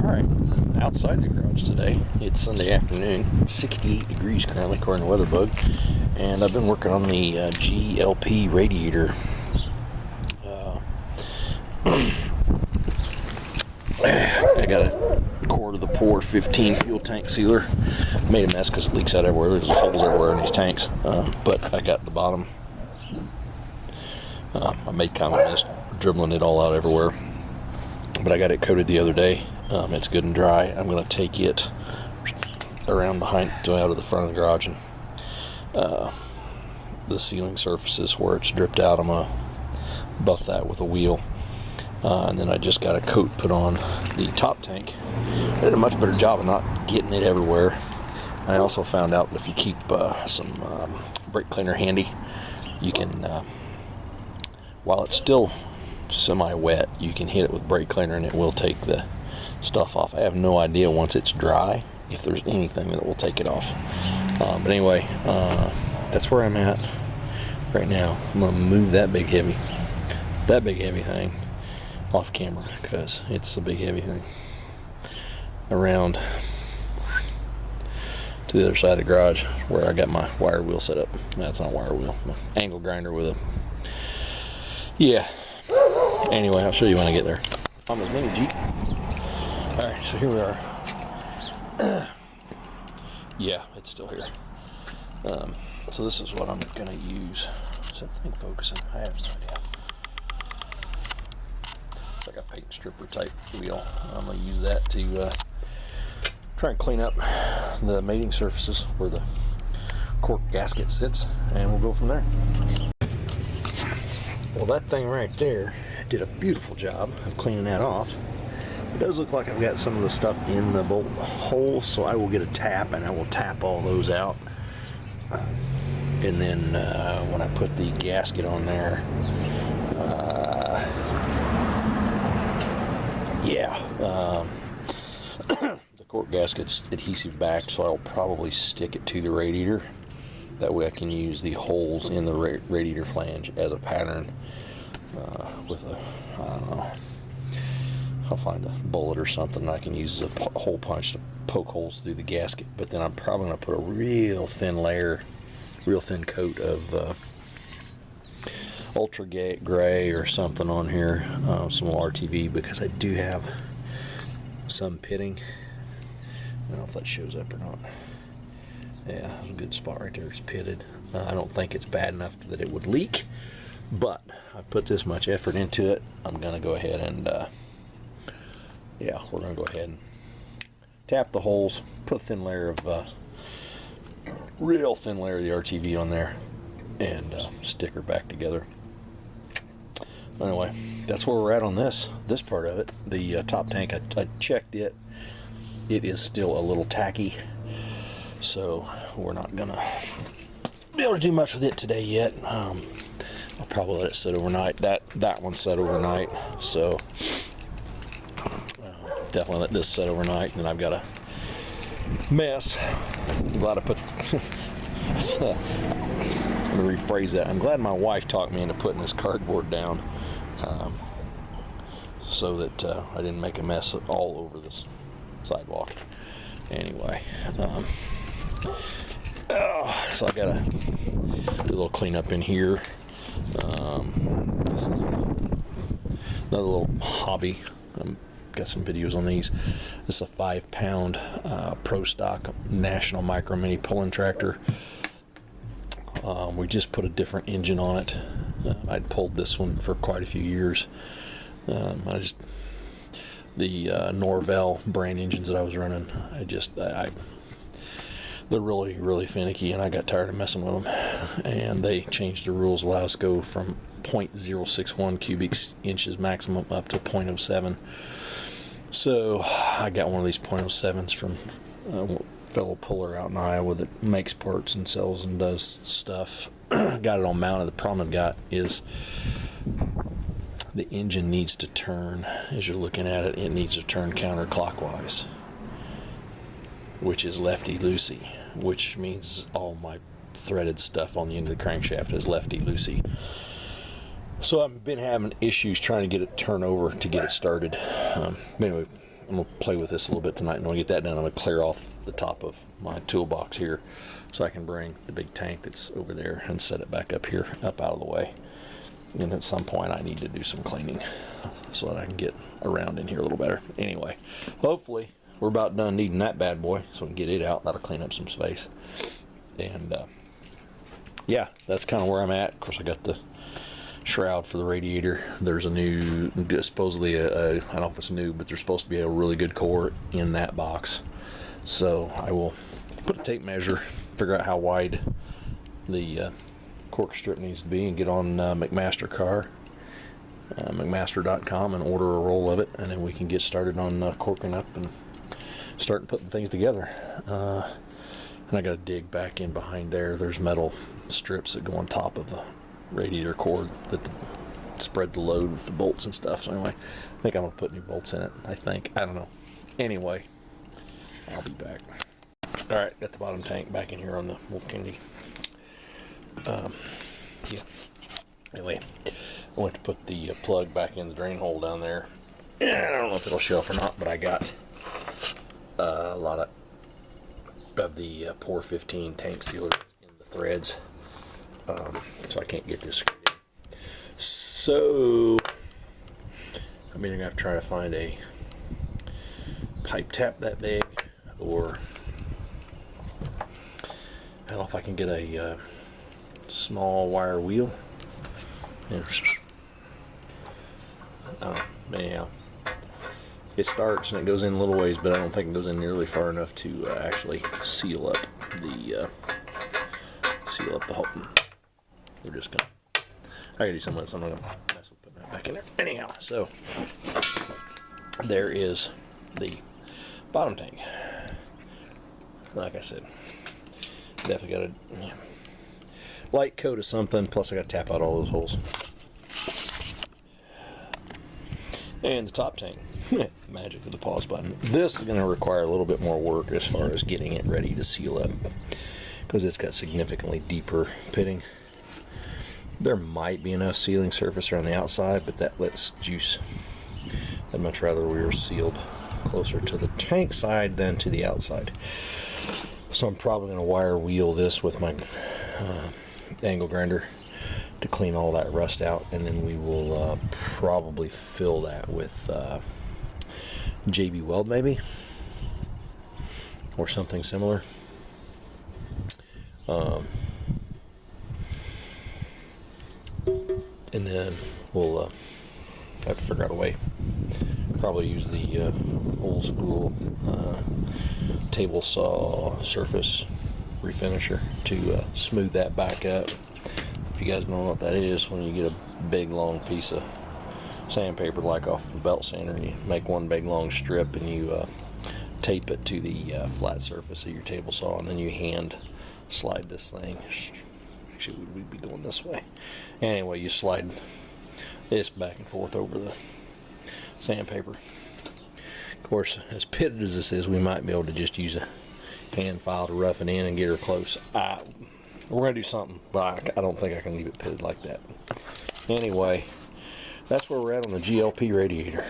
Alright, outside the garage today. It's Sunday afternoon, 68 degrees currently according to WeatherBug, and I've been working on the GLP radiator. I got a quarter of the pour 15 fuel tank sealer. Made a mess because it leaks out everywhere. There's holes everywhere in these tanks, but I got the bottom. I made kind of a mess dribbling it all out everywhere, but I got it coated the other day. It's good and dry. I'm going to take it around behind to out of the front of the garage, and the ceiling surfaces where it's dripped out, I'm going to buff that with a wheel. And then I just got a coat put on the top tank. I did a much better job of not getting it everywhere. I also found out if you keep some brake cleaner handy, you can, while it's still semi-wet, you can hit it with brake cleaner and it will take the stuff off. I have no idea once it's dry if there's anything that will take it off. But anyway, that's where I'm at right now. I'm going to move that big heavy thing off camera because it's a big heavy thing around to the other side of the garage where I got my wire wheel set up. That's not a wire wheel, it's an angle grinder with a, yeah. Anyway, I'll show you when I get there. On this mini Jeep. Alright, so here we are. Yeah, it's still here. So this is what I'm going to use. Is that thing focusing? I have no idea. It's like a paint stripper type wheel. I'm going to use that to try and clean up the mating surfaces where the cork gasket sits, and we'll go from there. Well, that thing right there did a beautiful job of cleaning that off. It does look like I've got some of the stuff in the bolt holes, so I will get a tap and I will tap all those out. And then when I put the gasket on there, the cork gasket's adhesive back, so I'll probably stick it to the radiator. That way I can use the holes in the radiator flange as a pattern with a, I don't know, I'll find a bullet or something I can use as a hole punch to poke holes through the gasket. But then I'm probably going to put a real thin coat of ultra gray or something on here, some RTV, because I do have some pitting. I don't know if that shows up or not. Yeah, a good spot right there. It's pitted. I don't think it's bad enough that it would leak, but I've put this much effort into it. I'm going to go ahead and, yeah, we're going to go ahead and tap the holes, put a thin layer of, real thin layer of the RTV on there, and stick her back together. Anyway, that's where we're at on this part of it. The top tank, I checked it. It is still a little tacky, so we're not gonna be able to do much with it today yet. I'll probably let it sit overnight. That one set overnight, so definitely let this set overnight. And then I've got a mess. I'm glad I put let me rephrase that. I'm glad my wife talked me into putting this cardboard down, so that I didn't make a mess all over this sidewalk. Anyway, so I gotta do a little cleanup in here. This is another little hobby. Got some videos on these. This is a 5-pound Pro Stock National Micro Mini pulling tractor. We just put a different engine on it. I'd pulled this one for quite a few years. The Norvell brand engines that I was running, they're really, really finicky, and I got tired of messing with them. And they changed the rules, allow us to go from 0.061 cubic inches maximum up to 0.07. So I got one of these 0.07s from a fellow puller out in Iowa that makes parts and sells and does stuff. Got it all mounted. The problem I've got is the engine needs to turn, as you're looking at it, it needs to turn counterclockwise, which is lefty-loosey, which means all my threaded stuff on the end of the crankshaft is lefty-loosey. So I've been having issues trying to get it turned over to get it started. Anyway, I'm gonna play with this a little bit tonight, and when I get that done, I'm gonna clear off the top of my toolbox here, so I can bring the big tank that's over there and set it back up here, up out of the way. And at some point, I need to do some cleaning so that I can get around in here a little better. Anyway, hopefully we're about done needing that bad boy, so we can get it out. That'll clean up some space. And yeah, that's kind of where I'm at. Of course, I got the shroud for the radiator. There's a new, supposedly I don't know if it's new, but there's supposed to be a really good core in that box. So I will put a tape measure, figure out how wide the cork strip needs to be, and get on McMaster.com and order a roll of it, and then we can get started on corking up and start putting things together. And I got to dig back in behind there. There's metal strips that go on top of the radiator cord that spread the load with the bolts and stuff. So anyway, I think I'm going to put new bolts in it. I don't know. Anyway, I'll be back. All right, got the bottom tank back in here on the Wolfgang. Yeah. Anyway, I went to put the plug back in the drain hole down there. I don't know if it'll show up or not, but I got a lot of the Pour 15 tank sealer in the threads, so I can't get this screwed in. So I'm either gonna have to try to find a pipe tap that big, or I don't know if I can get a small wire wheel. Anyhow, it starts and it goes in a little ways, but I don't think it goes in nearly far enough to actually seal up the hole. We're just gonna, I gotta do something else. I'm not gonna mess with putting that back in there. Anyhow, so there is the bottom tank. Like I said, definitely got a light coat of something, plus I gotta tap out all those holes. And the top tank. Magic of the pause button. This is going to require a little bit more work as far as getting it ready to seal up, because it's got significantly deeper pitting. There might be enough sealing surface around the outside, but that lets juice. I'd much rather we were sealed closer to the tank side than to the outside. So I'm probably going to wire wheel this with my angle grinder to clean all that rust out, and then we will probably fill that with JB Weld maybe, or something similar. And then we'll have to figure out a way. Probably use the old school table saw surface refinisher to smooth that back up. If you guys don't know what that is, when you get a big long piece of sandpaper like off the belt sander, you make one big long strip and you tape it to the flat surface of your table saw, and then you hand slide this thing. Actually, we'd be going this way. Anyway, you slide this back and forth over the sandpaper. Of course, as pitted as this is, we might be able to just use a hand file to rough it in and get her close. We're going to do something, but I don't think I can leave it pitted like that. Anyway, that's where we're at on the GLP radiator.